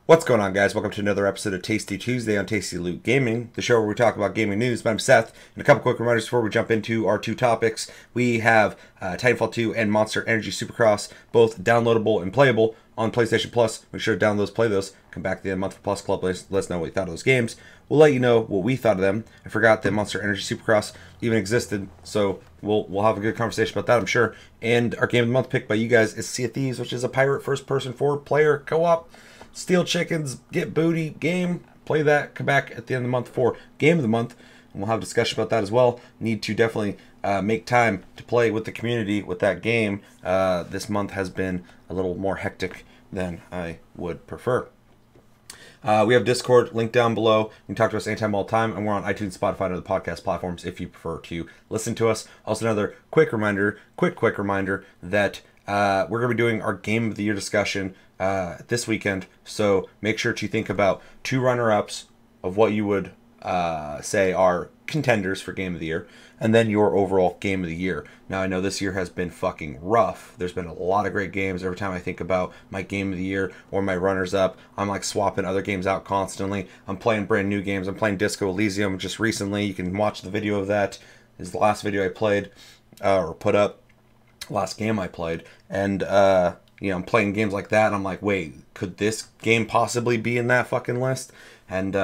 What's going on, guys? Welcome to another episode of Tasty Tuesday on Tasty Loot Gaming, the show where we talk about gaming news. I'm Seth, and a couple quick reminders before we jump into our two topics. We have Titanfall 2 and Monster Energy Supercross, both downloadable and playable on PlayStation Plus. Make sure to download those, play those. Come back to the Month for Plus Club, let us know what you thought of those games. We'll let you know what we thought of them. I forgot that Monster Energy Supercross even existed, so we'll have a good conversation about that, I'm sure. And our Game of the Month pick by you guys is Sea of Thieves, which is a pirate first-person four-player co-op steal chickens, get booty game. Play that. Come back at the end of the month for Game of the Month, and we'll have a discussion about that as well. Need to definitely make time to play with the community with that game. This month has been a little more hectic than I would prefer. We have Discord, link down below. You can talk to us anytime, all the time, and we're on iTunes, Spotify, and other podcast platforms if you prefer to listen to us. Also, another quick reminder that we're going to be doing our Game of the Year discussion this weekend, so make sure to think about two runner-ups of what you would say are contenders for Game of the Year, and then your overall Game of the Year. Now, I know this year has been fucking rough. There's been a lot of great games. Every time I think about my Game of the Year or my runners-up, I'm like swapping other games out constantly. I'm playing brand new games. I'm playing Disco Elysium just recently. You can watch the video of that. This is the last video I played or put up. Last game I played, and I'm playing games like that, and I'm like, wait, could this game possibly be in that fucking list? And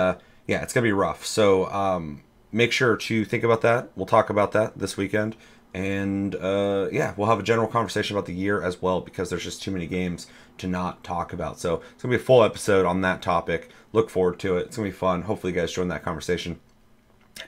it's gonna be rough. So make sure to think about that. We'll talk about that this weekend, and we'll have a general conversation about the year as well, because there's just too many games to not talk about. So it's gonna be a full episode on that topic. Look forward to it. It's gonna be fun. Hopefully, you guys join that conversation.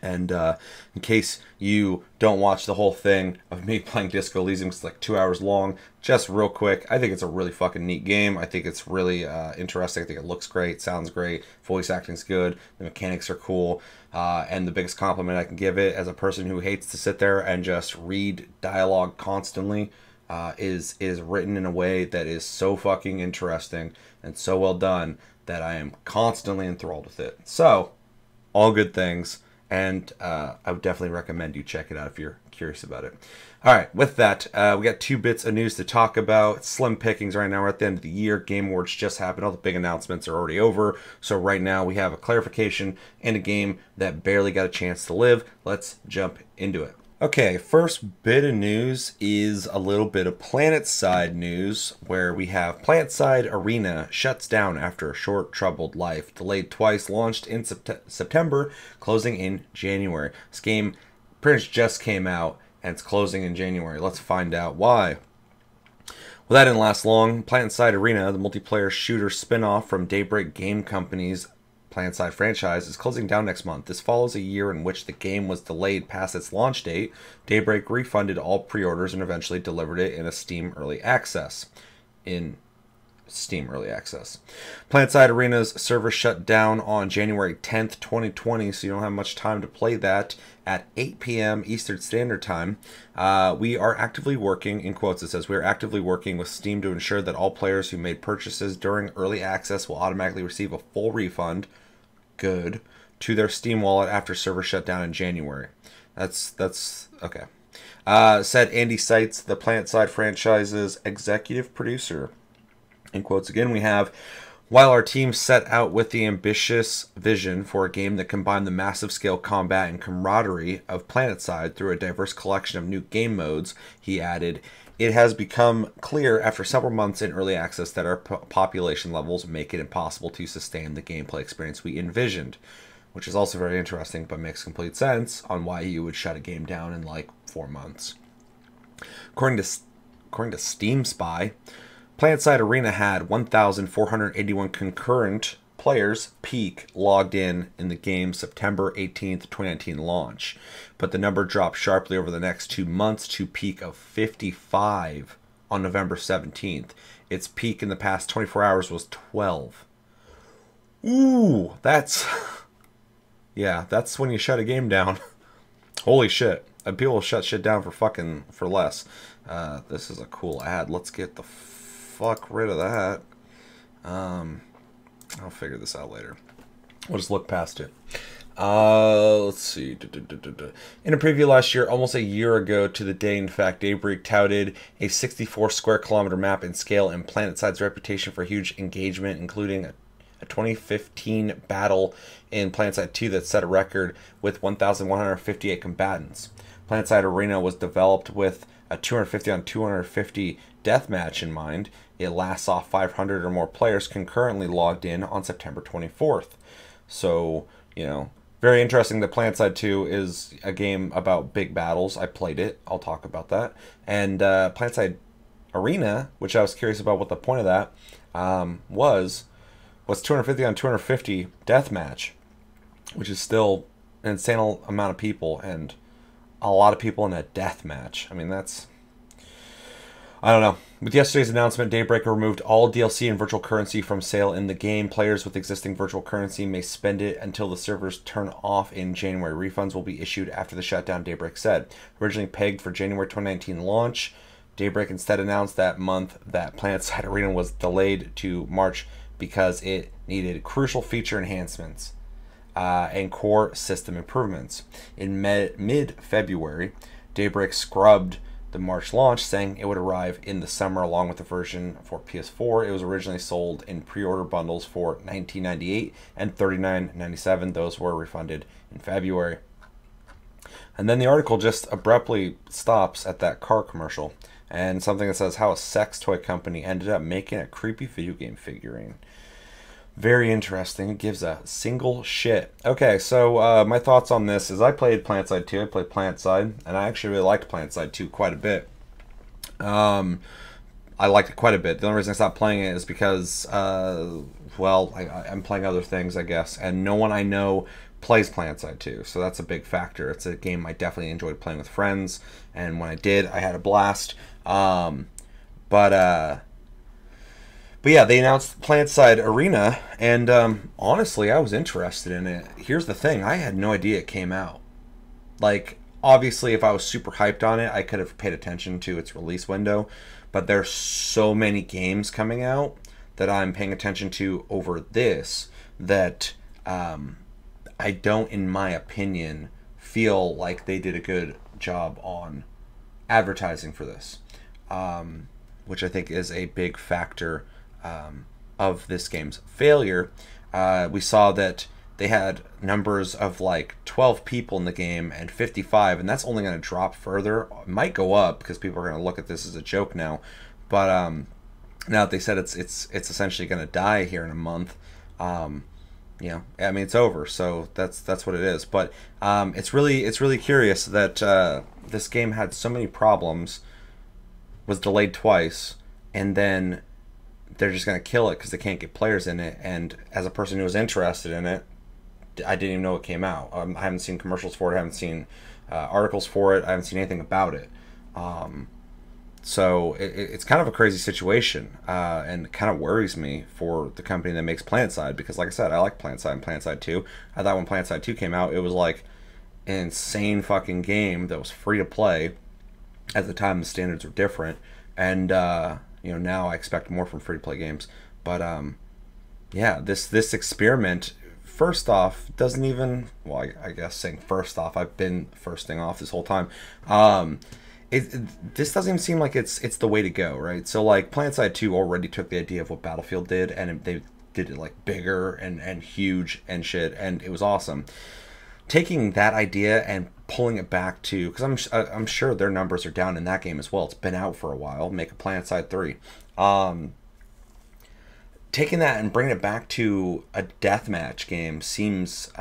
And in case you don't watch the whole thing of me playing Disco Elysium, it's like 2 hours long, just real quick, I think it's a really fucking neat game. I think it's really interesting. I think it looks great, sounds great, voice acting's good, the mechanics are cool, and the biggest compliment I can give it as a person who hates to sit there and just read dialogue constantly is written in a way that is so fucking interesting and so well done that I am constantly enthralled with it. So, all good things. And I would definitely recommend you check it out if you're curious about it. All right, with that, we got two bits of news to talk about. Slim pickings right now. We're at the end of the year. Game Awards just happened. All the big announcements are already over. So right now we have a clarification and a game that barely got a chance to live. Let's jump into it. Okay, first bit of news is a little bit of Planetside news, where we have Planetside Arena shuts down after a short, troubled life. Delayed twice, launched in September, closing in January. This game pretty much just came out, and it's closing in January. Let's find out why. Well, that didn't last long. Planetside Arena, the multiplayer shooter spin-off from Daybreak Game Company's Planetside franchise, is closing down next month. This follows a year in which the game was delayed past its launch date. Daybreak refunded all pre-orders and eventually delivered it in Steam Early Access. Planetside Arena's server shut down on January 10th, 2020, so you don't have much time to play that at 8 p.m. Eastern Standard Time. We are actively working, in quotes it says, we are actively working with Steam to ensure that all players who made purchases during Early Access will automatically receive a full refund, good, to their Steam wallet after server shut down in January. That's okay. Said Andy Seitz, the Planetside franchise's executive producer. In quotes again, we have, while our team set out with the ambitious vision for a game that combined the massive scale combat and camaraderie of Planetside through a diverse collection of new game modes, he added, it has become clear after several months in early access that our population levels make it impossible to sustain the gameplay experience we envisioned, which is also very interesting but makes complete sense on why you would shut a game down in like 4 months. According to Steam Spy, Planetside Arena had 1,481 concurrent players peak logged in the game's September 18th, 2019 launch, but the number dropped sharply over the next 2 months to peak of 55 on November 17th. Its peak in the past 24 hours was 12. Ooh, that's when you shut a game down. Holy shit. People will shut shit down for less. This is a cool ad. Let's get the fuck rid of that. I'll figure this out later. We'll just look past it. Let's see. In a preview last year, almost a year ago to the day, in fact, Daybreak touted a 64 square kilometer map in scale and Planetside's reputation for huge engagement, including a 2015 battle in Planetside 2 that set a record with 1,158 combatants. Planetside Arena was developed with a 250 on 250 deathmatch in mind. It last saw 500 or more players concurrently logged in on September 24th. So, you know, very interesting that Planetside 2 is a game about big battles. I played it. I'll talk about that. And Planetside Arena, which I was curious about what the point of that was 250 on 250 deathmatch, which is still an insane amount of people and a lot of people in a deathmatch. I mean, that's... I don't know. With yesterday's announcement, Daybreak removed all DLC and virtual currency from sale in the game. Players with existing virtual currency may spend it until the servers turn off in January. Refunds will be issued after the shutdown, Daybreak said. Originally pegged for January 2019 launch, Daybreak instead announced that month that Planetside Arena was delayed to March because it needed crucial feature enhancements and core system improvements. In mid-February, Daybreak scrubbed the March launch, saying it would arrive in the summer along with the version for PS4. It was originally sold in pre-order bundles for $19.98 and $39.97. Those were refunded in February. And then the article just abruptly stops at that car commercial and something that says how a sex toy company ended up making a creepy video game figurine. Very interesting. It gives a single shit. Okay, so my thoughts on this is I played Planetside 2. I played Planetside, and I actually really liked Planetside 2 quite a bit. I liked it quite a bit. The only reason I stopped playing it is because, well, I'm playing other things, I guess, and no one I know plays Planetside 2, so that's a big factor. It's a game I definitely enjoyed playing with friends, and when I did, I had a blast. But yeah, they announced Planetside Arena, and honestly, I was interested in it. Here's the thing, I had no idea it came out. Like, obviously, if I was super hyped on it, I could have paid attention to its release window, but there's so many games coming out that I'm paying attention to over this that I don't, in my opinion, feel like they did a good job on advertising for this, which I think is a big factor of this game's failure. We saw that they had numbers of like 12 people in the game and 55, and that's only going to drop further. It might go up because people are going to look at this as a joke now, but now that they said it's essentially going to die here in a month, you know, I mean, it's over, so that's what it is. But it's really curious that this game had so many problems, was delayed twice, and then they're just going to kill it because they can't get players in it. And as a person who was interested in it, I didn't even know it came out. I haven't seen commercials for it. I haven't seen articles for it. I haven't seen anything about it. So it's kind of a crazy situation, and it kind of worries me for the company that makes Planetside, because like I said, I like Planetside and Planetside 2. I thought when Planetside 2 came out, it was like an insane fucking game that was free to play. At the time, the standards were different, and you know, now I expect more from free-to-play games. But yeah, this experiment, first off, doesn't even... Well, I guess saying first off, I've been firsting off this whole time. This doesn't even seem like it's the way to go, right? So, like, Planetside 2 already took the idea of what Battlefield did, and they did it, like, bigger and huge and shit, and it was awesome. Taking that idea and pulling it back to, because I'm sure their numbers are down in that game as well. It's been out for a while. Make a Planetside 3. Taking that and bringing it back to a deathmatch game seems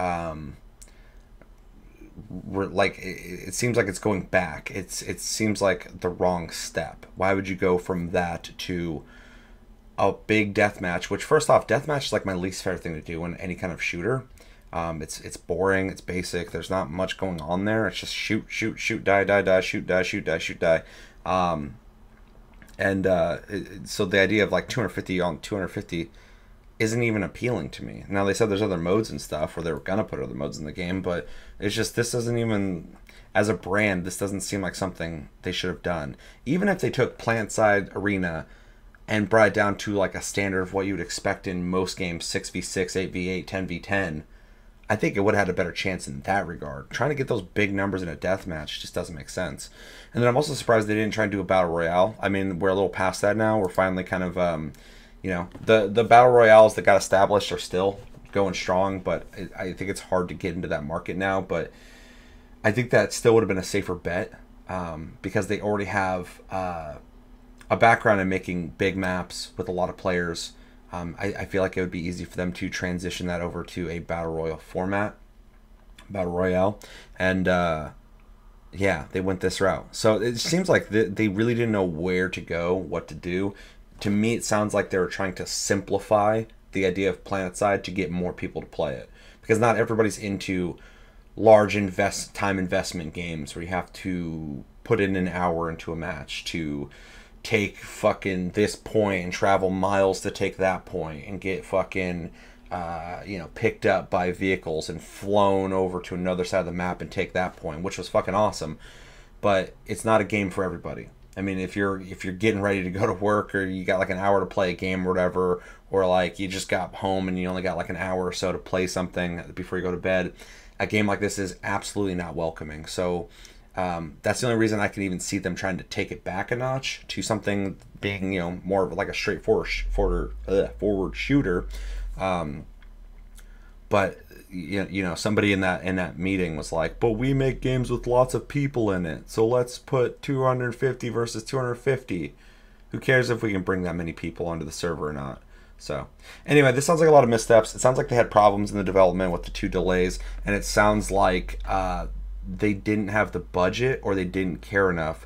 like it seems like it's going back. It seems like the wrong step. Why would you go from that to a big deathmatch? Which, first off, deathmatch is like my least favorite thing to do in any kind of shooter. It's boring, it's basic, there's not much going on there. It's just shoot, die, shoot, die. So the idea of like 250 on 250 isn't even appealing to me. Now, they said there's other modes and stuff, or they were gonna put other modes in the game, but it's just, this doesn't even, as a brand, this doesn't seem like something they should have done. Even if they took Planetside Arena and brought it down to like a standard of what you would expect in most games, 6v6, 8v8, 10v10, I think it would have had a better chance in that regard. Trying to get those big numbers in a deathmatch just doesn't make sense. And then I'm also surprised they didn't try and do a battle royale. I mean, we're a little past that now. We're finally kind of the battle royales that got established are still going strong, but I think it's hard to get into that market now. But I think that still would have been a safer bet, because they already have a background in making big maps with a lot of players. I feel like it would be easy for them to transition that over to a battle royale format, battle royale, and yeah, they went this route. So it seems like they really didn't know where to go, what to do. To me, it sounds like they were trying to simplify the idea of Planetside to get more people to play it, because not everybody's into large time investment games where you have to put in an hour into a match to take fucking this point and travel miles to take that point and get fucking picked up by vehicles and flown over to another side of the map and take that point, which was fucking awesome. But it's not a game for everybody. I mean, if you're getting ready to go to work, or you got like an hour to play a game or whatever, or like you just got home and you only got like an hour or so to play something before you go to bed, a game like this is absolutely not welcoming. So that's the only reason I can even see them trying to take it back a notch to something being, more of like a straightforward forward shooter. But somebody in that meeting was like, but we make games with lots of people in it, so let's put 250 versus 250. Who cares if we can bring that many people onto the server or not? So anyway, this sounds like a lot of missteps. It sounds like they had problems in the development with the 2 delays, and it sounds like they didn't have the budget, or they didn't care enough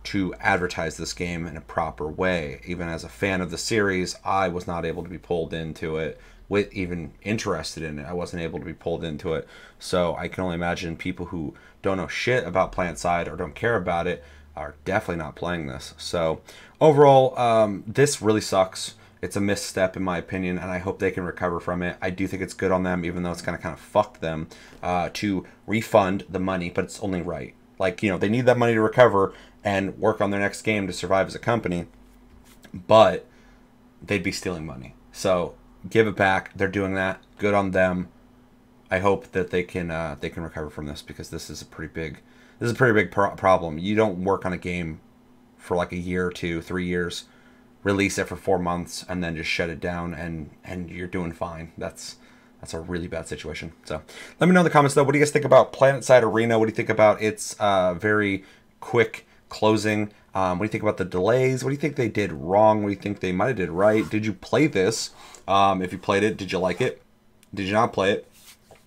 to advertise this game in a proper way. Even as a fan of the series, I was not able to be pulled into it, with even interested in it. I wasn't able to be pulled into it. So I can only imagine people who don't know shit about Planetside or don't care about it are definitely not playing this. So overall, this really sucks. It's a misstep in my opinion, and I hope they can recover from it. I do think it's good on them, even though it's gonna kind of fuck them, to refund the money, but it's only right. Like, they need that money to recover and work on their next game to survive as a company, but they'd be stealing money. So give it back. They're doing that. Good on them. I hope that they can recover from this, because this is a pretty big problem. You don't work on a game for like a year or 2, 3 years, release it for 4 months, and then just shut it down, and you're doing fine. That's a really bad situation. So let me know in the comments though. What do you guys think about Planetside Arena? What do you think about its very quick closing? What do you think about the delays? What do you think they did wrong? What do you think they might have did right? Did you play this? If you played it, did you like it? Did you not play it?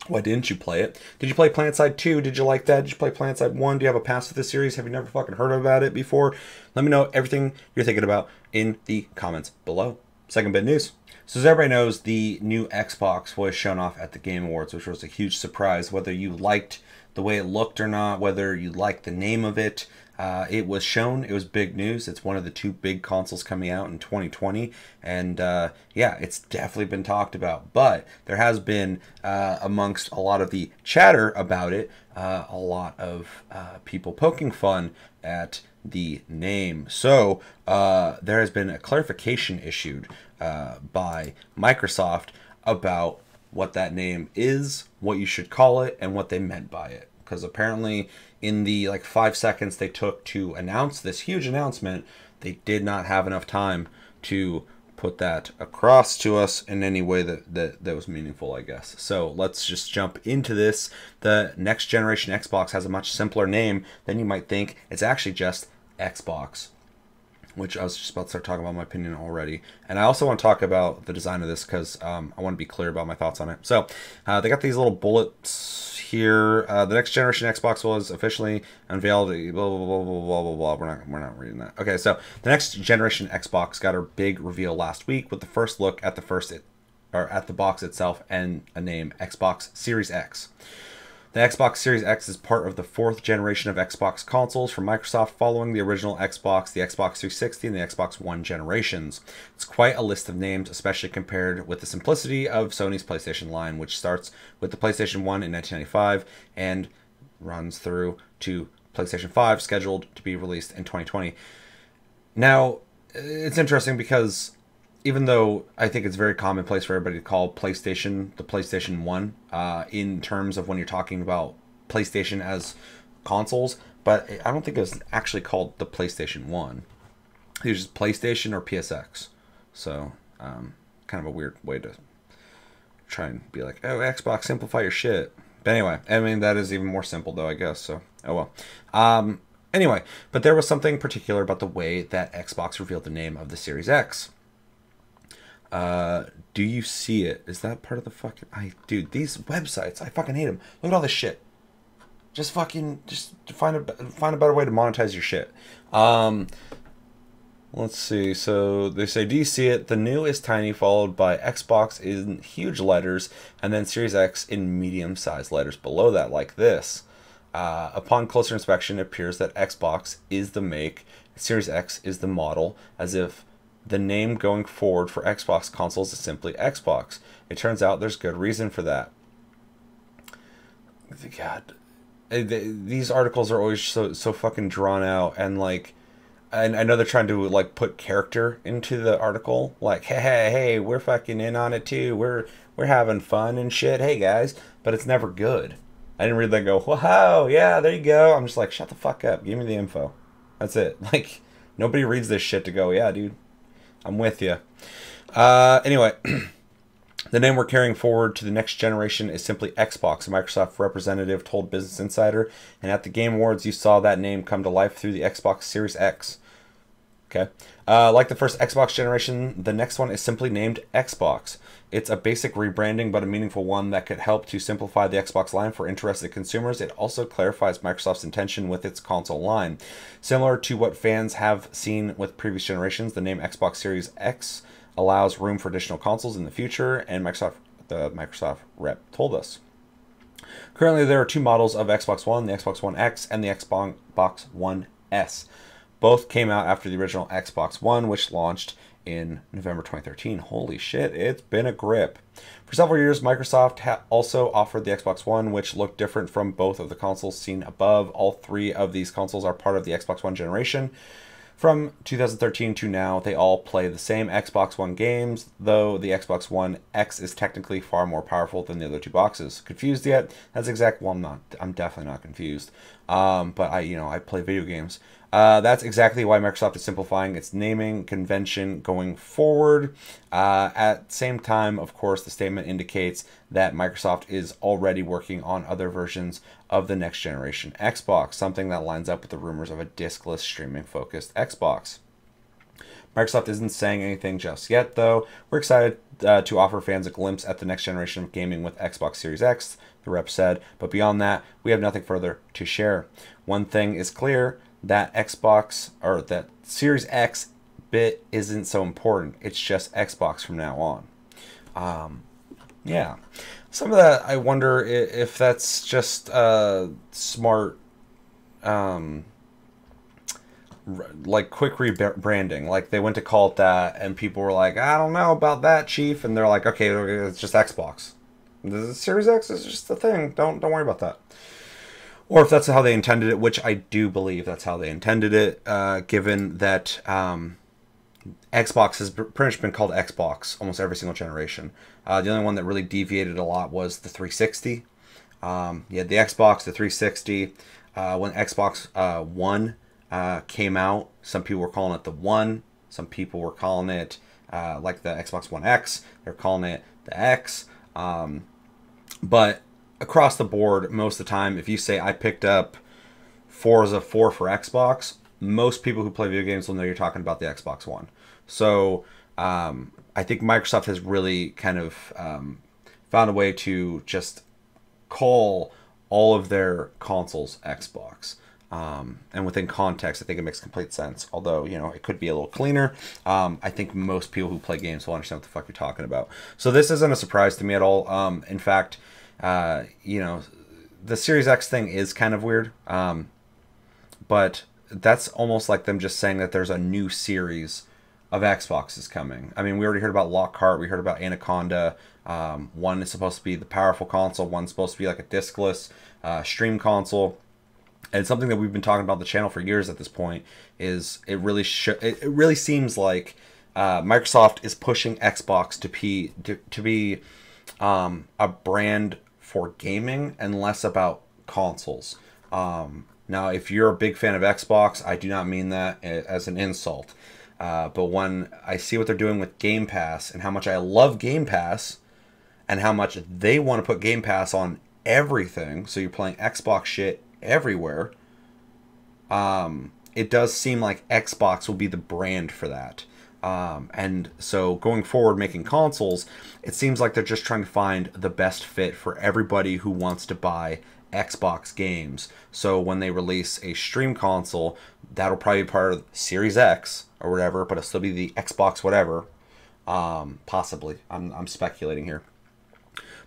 Why didn't you play it? Did you play Planetside 2? Did you like that? Did you play Planetside 1? Do you have a past with this series? Have you never fucking heard about it before? Let me know everything you're thinking about in the comments below. Second bit news. So as everybody knows, the new Xbox was shown off at the Game Awards, which was a huge surprise. Whether you liked the way it looked or not, whether you liked the name of it, it was shown. It was big news. It's one of the 2 big consoles coming out in 2020, and yeah, it's definitely been talked about. But there has been, amongst a lot of the chatter about it, a lot of people poking fun at the name. So there has been a clarification issued by Microsoft about what that name is, what you should call it, and what they meant by it. Because apparently in the 5 seconds they took to announce this huge announcement, they did not have enough time to put that across to us in any way that was meaningful, I guess. So let's just jump into this. The next generation Xbox has a much simpler name than you might think. It's actually just Xbox, which I was just about to start talking about my opinion already. And I also want to talk about the design of this, because I want to be clear about my thoughts on it. So they got these little bullets here. The next generation Xbox was officially unveiled. Blah blah blah blah blah blah. We're not reading that. Okay, so the next generation Xbox got a big reveal last week with the first look at the box itself and a name, Xbox Series X. The Xbox Series X is part of the 4th generation of Xbox consoles from Microsoft, following the original Xbox, the Xbox 360, and the Xbox One generations. It's quite a list of names, especially compared with the simplicity of Sony's PlayStation line, which starts with the PlayStation 1 in 1995 and runs through to PlayStation 5, scheduled to be released in 2020. Now, it's interesting because even though I think it's very commonplace for everybody to call PlayStation the PlayStation 1 in terms of when you're talking about PlayStation as consoles, but I don't think it was actually called the PlayStation 1. It was just PlayStation or PSX. So Kind of a weird way to try and be like, oh, Xbox, simplify your shit. But anyway, I mean, that is even more simple, though, I guess. So, oh well. Anyway, but there was something particular about the way that Xbox revealed the name of the Series X. Do you see it? Is that part of the fucking... Dude, these websites, I fucking hate them. Look at all this shit. Just find a better way to monetize your shit. Let's see. So they say, do you see it? The new is tiny, followed by Xbox in huge letters, and then Series X in medium-sized letters below that, like this. Upon closer inspection, it appears that Xbox is the make, Series X is the model, as if the name going forward for Xbox consoles is simply Xbox. It turns out there's good reason for that. God, these articles are always so fucking drawn out, and like, and I know they're trying to like put character into the article, like, hey, we're fucking in on it too. We're having fun and shit. Hey guys, but it's never good. I didn't read that and go, wow, yeah, there you go. I'm just like, shut the fuck up. Give me the info. That's it. Like, nobody reads this shit to go, yeah, dude, I'm with you. Anyway, the name we're carrying forward to the next generation is simply Xbox, a Microsoft representative told Business Insider. And at the Game Awards, you saw that name come to life through the Xbox Series X. Okay. Like the first Xbox generation, the next one is simply named Xbox. It's a basic rebranding, but a meaningful one that could help to simplify the Xbox line for interested consumers. It also clarifies Microsoft's intention with its console line. Similar to what fans have seen with previous generations, the name Xbox Series X allows room for additional consoles in the future, and the Microsoft rep told us. Currently, there are two models of Xbox One, the Xbox One X and the Xbox One S. Both came out after the original Xbox One, which launched in November 2013. Holy shit, it's been a grip. For several years, Microsoft also offered the Xbox One, which looked different from both of the consoles seen above. All three of these consoles are part of the Xbox One generation. From 2013 to now, they all play the same Xbox One games, though the Xbox One X is technically far more powerful than the other two boxes. Confused yet? That's exact. Well, I'm not. I'm definitely not confused. But I play video games. That's exactly why Microsoft is simplifying its naming convention going forward. At the same time, of course, the statement indicates that Microsoft is already working on other versions of the next generation Xbox, something that lines up with the rumors of a diskless streaming-focused Xbox. Microsoft isn't saying anything just yet, though. We're excited to offer fans a glimpse at the next generation of gaming with Xbox Series X, the rep said, but beyond that, we have nothing further to share. One thing is clear, that that Series X bit isn't so important. It's just Xbox from now on. Yeah. Some of that, I wonder if that's just smart, like quick rebranding. Like they went to call it that, and people were like, I don't know about that, Chief. And they're like, okay, it's just Xbox. The Series X is just the thing. Don't worry about that. Or if that's how they intended it, which I do believe that's how they intended it, given that Xbox has pretty much been called Xbox almost every single generation. The only one that really deviated a lot was the 360. You had the Xbox, the 360. When Xbox One came out, some people were calling it the One. Some people were calling it, like the Xbox One X, they're calling it the X. But across the board, most of the time, if you say I picked up Forza 4 for Xbox, most people who play video games will know you're talking about the Xbox One. So I think Microsoft has really kind of found a way to just call all of their consoles Xbox. And within context, I think it makes complete sense. Although, it could be a little cleaner. I think most people who play games will understand what the fuck you're talking about. So this isn't a surprise to me at all. In fact, the Series X thing is kind of weird. But that's almost like them just saying that there's a new series of Xboxes coming. I mean, we already heard about Lockhart. We heard about Anaconda. One is supposed to be the powerful console. One's supposed to be like a diskless stream console. And something that we've been talking about on the channel for years at this point is it really seems like Microsoft is pushing Xbox to be a brand for gaming and less about consoles. Now, if you're a big fan of Xbox, I do not mean that as an insult. But when I see what they're doing with Game Pass and how much I love Game Pass and how much they want to put Game Pass on everything, so you're playing Xbox shit everywhere, it does seem like Xbox will be the brand for that. And so going forward, making consoles, it seems like they're just trying to find the best fit for everybody who wants to buy Xbox games. So when they release a stream console, that'll probably be part of Series X or whatever, but it'll still be the Xbox whatever. Possibly. I'm speculating here.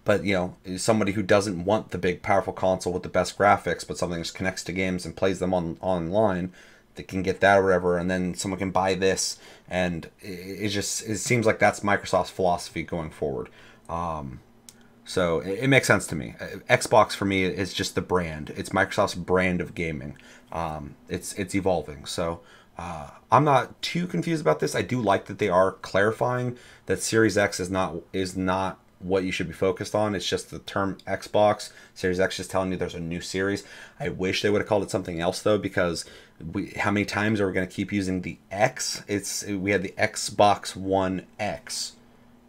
But, you know, somebody who doesn't want the big, powerful console with the best graphics, but something that just connects to games and plays them online, they can get that or whatever, and then someone can buy this, and it seems like that's Microsoft's philosophy going forward. So it makes sense to me. Xbox for me is just the brand. It's Microsoft's brand of gaming. It's evolving. So I'm not too confused about this. I do like that they are clarifying that Series X is not what you should be focused on. It's just the term Xbox. Series X is telling you there's a new series. I wish they would have called it something else though, because how many times are we going to keep using the X? We had the Xbox One X,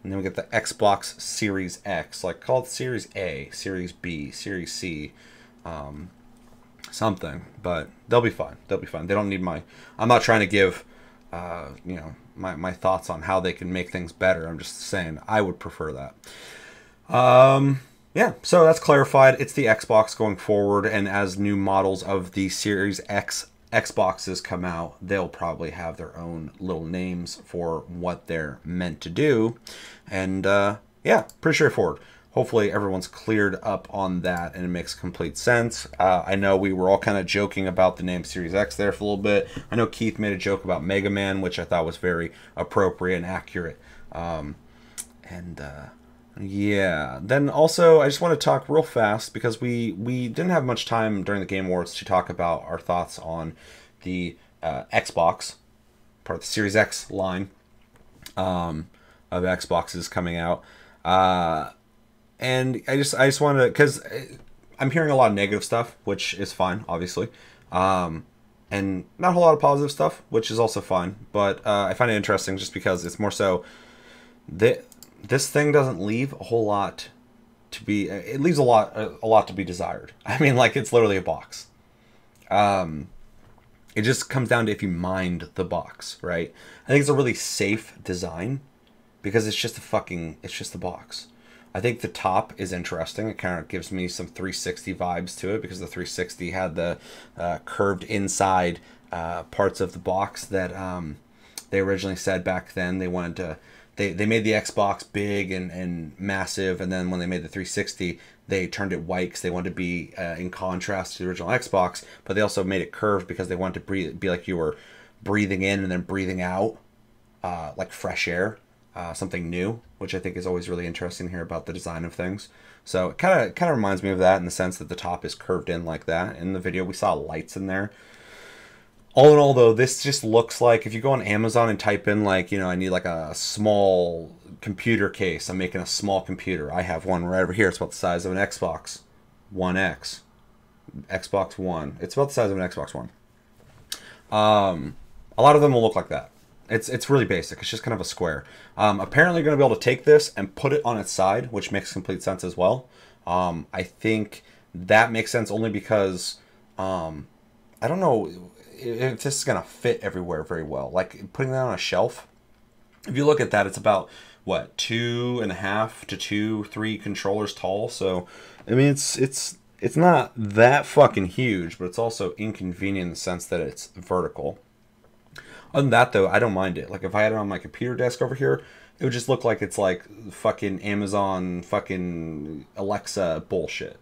and then we get the Xbox Series X. Like, call it Series A, Series B, Series C, something. But they'll be fine. They'll be fine. They don't need I'm not trying to give my thoughts on how they can make things better. I'm just saying I would prefer that. Yeah, so that's clarified. It's the Xbox going forward, and as new models of the Series X Xboxes come out, they'll probably have their own little names for what they're meant to do. And yeah, pretty straightforward. Hopefully everyone's cleared up on that and it makes complete sense. I know we were all kind of joking about the name Series X there for a little bit. I know Keith made a joke about Mega Man, which I thought was very appropriate and accurate. Yeah, then also I just want to talk real fast because we didn't have much time during the Game Awards to talk about our thoughts on the Xbox, part of the Series X line of Xboxes coming out. And I just wanted to, because I'm hearing a lot of negative stuff, which is fine, obviously. And not a whole lot of positive stuff, which is also fine. But I find it interesting just because it's more so this thing doesn't leave a whole lot to be, it leaves a lot to be desired. I mean, like, it's literally a box. It just comes down to if you mind the box, right? I think it's a really safe design because it's just a box. I think the top is interesting. It kind of gives me some 360 vibes to it because the 360 had the curved inside parts of the box that they originally said back then they wanted to. They made the Xbox big and massive, and then when they made the 360, they turned it white because they wanted to be in contrast to the original Xbox, but they also made it curved because they wanted to be like you were breathing in and then breathing out, like fresh air. Something new, which I think is always really interesting here about the design of things. So it kind of reminds me of that in the sense that the top is curved in like that. In the video, we saw lights in there. All in all, though, this just looks like if you go on Amazon and type in, like, you know, I need like a small computer case. I'm making a small computer. I have one right over here. It's about the size of an Xbox One X. Xbox One. It's about the size of an Xbox One. A lot of them will look like that. It's really basic. It's just kind of a square. Apparently you're going to be able to take this and put it on its side, which makes complete sense as well. I think that makes sense only because I don't know if this is going to fit everywhere very well. Like putting that on a shelf, if you look at that, it's about, what, 2.5 to 3 controllers tall. So, I mean, it's not that fucking huge, but it's also inconvenient in the sense that it's vertical. Other than that, though, I don't mind it. Like, if I had it on my computer desk over here, it would just look like it's like fucking Amazon, fucking Alexa bullshit,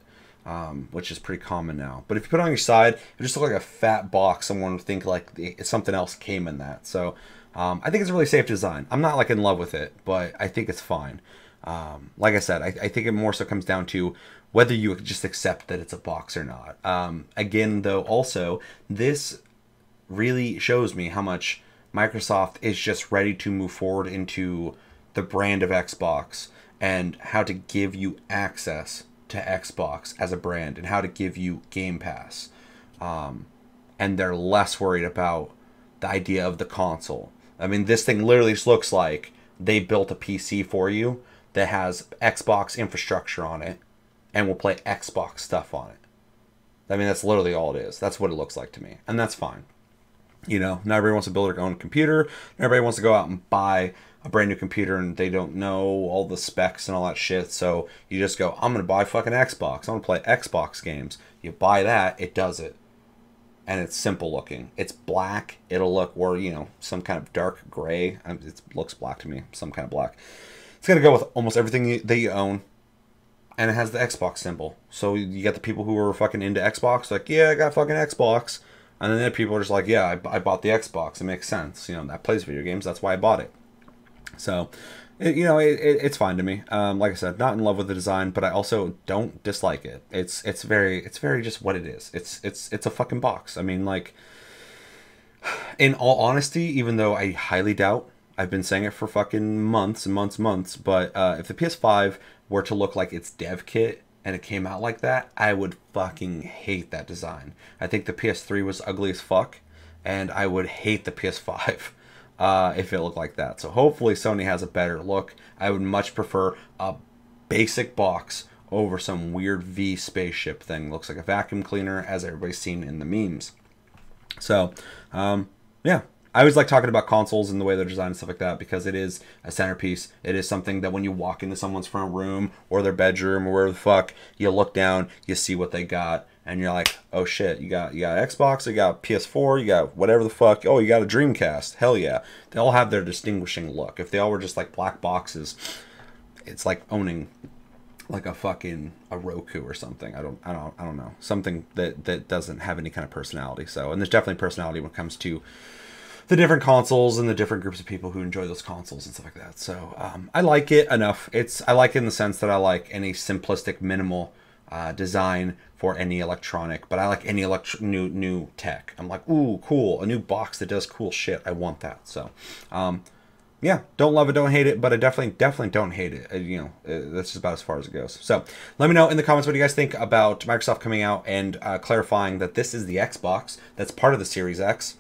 which is pretty common now. But if you put it on your side, it would just look like a fat box. Someone would think like something else came in that. So I think it's a really safe design. I'm not like in love with it, but I think it's fine. Like I said, I think it more so comes down to whether you just accept that it's a box or not. Again, though, also, this really shows me how much Microsoft is just ready to move forward into the brand of Xbox and how to give you access to Xbox as a brand and how to give you Game Pass. And they're less worried about the idea of the console. I mean, this thing literally just looks like they built a PC for you that has Xbox infrastructure on it and will play Xbox stuff on it. I mean, that's literally all it is. That's what it looks like to me. And that's fine. You know, not everybody wants to build their own computer. Not everybody wants to go out and buy a brand new computer and they don't know all the specs and all that shit. So you just go, I'm going to buy fucking Xbox. I'm going to play Xbox games. You buy that, it does it. And it's simple looking. It's black. It'll look, or, you know, some kind of dark gray. It looks black to me. Some kind of black. It's going to go with almost everything that you own. And it has the Xbox symbol. So you get the people who are fucking into Xbox, like, yeah, I got fucking Xbox. And then the people are just like, yeah, I bought the Xbox. It makes sense. You know, that plays video games. That's why I bought it. So, it's fine to me. Like I said, not in love with the design, but I also don't dislike it. It's very just what it is. It's a fucking box. I mean, like, in all honesty, even though I highly doubt, I've been saying it for fucking months and months, but if the PS5 were to look like its dev kit and it came out like that, I would fucking hate that design. I think the PS3 was ugly as fuck, and I would hate the PS5 if it looked like that. So hopefully Sony has a better look. I would much prefer a basic box over some weird V spaceship thing. Looks like a vacuum cleaner, as everybody's seen in the memes. So, yeah. I always like talking about consoles and the way they're designed and stuff like that because it is a centerpiece. It is something that when you walk into someone's front room or their bedroom or wherever the fuck, you look down, you see what they got, and you're like, oh shit, you got Xbox, you got PS4, you got whatever the fuck, oh, you got a Dreamcast, hell yeah. They all have their distinguishing look. If they all were just like black boxes, it's like owning like a Roku or something. I don't know. Something that doesn't have any kind of personality. So, and there's definitely personality when it comes to the different consoles and the different groups of people who enjoy those consoles and stuff like that. So I like it enough. I like it in the sense that I like any simplistic, minimal design for any electronic, but I like any new tech. I'm like, ooh, cool, a new box that does cool shit. I want that. So yeah, don't love it, don't hate it, but I definitely don't hate it. That's just about as far as it goes. So let me know in the comments what you guys think about Microsoft coming out and clarifying that this is the Xbox that's part of the Series X.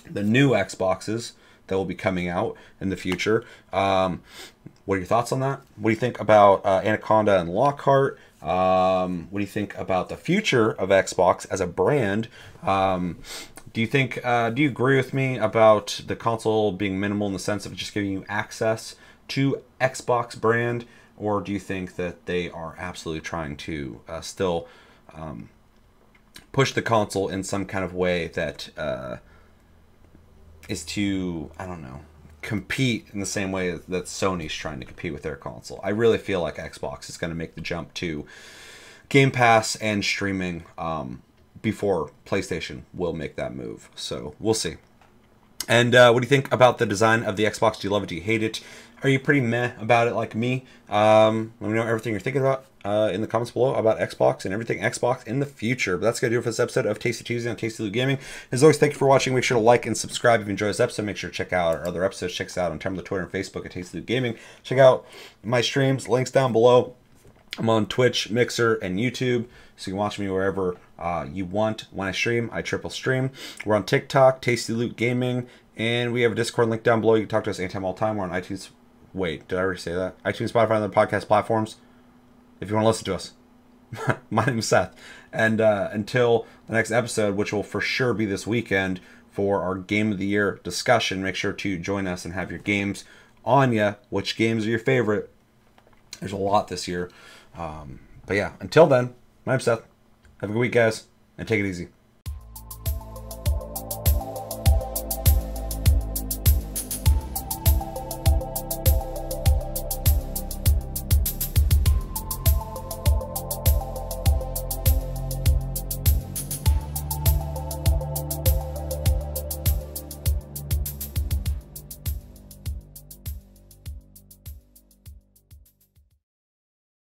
The new Xboxes that will be coming out in the future. What are your thoughts on that? What do you think about Anaconda and Lockhart? What do you think about the future of Xbox as a brand? Do you agree with me about the console being minimal in the sense of just giving you access to Xbox brand? Or do you think that they are absolutely trying to still push the console in some kind of way that is to, I don't know, compete in the same way that Sony's trying to compete with their console? I really feel like Xbox is going to make the jump to Game Pass and streaming before PlayStation will make that move. So we'll see. And what do you think about the design of the Xbox? Do you love it? Do you hate it? Are you pretty meh about it like me? Let me know everything you're thinking about in the comments below about Xbox and everything Xbox in the future. But that's going to do it for this episode of Tasty Tuesday on Tasty Loot Gaming. As always, thank you for watching. Make sure to like and subscribe if you enjoyed this episode. Make sure to check out our other episodes. Check us out on Tumblr, Twitter, and Facebook at Tasty Loot Gaming. Check out my streams. Links down below. I'm on Twitch, Mixer, and YouTube, so you can watch me wherever you want. When I stream, I triple stream. We're on TikTok, Tasty Loot Gaming, and we have a Discord link down below. You can talk to us anytime, all the time. We're on iTunes. Wait, did I already say that? iTunes, Spotify, and other podcast platforms. If you want to listen to us. My name is Seth. And until the next episode, which will for sure be this weekend for our Game of the Year discussion, make sure to join us and have your games on ya. Which games are your favorite? There's a lot this year. But yeah, until then, my name's Seth. Have a good week, guys, and take it easy.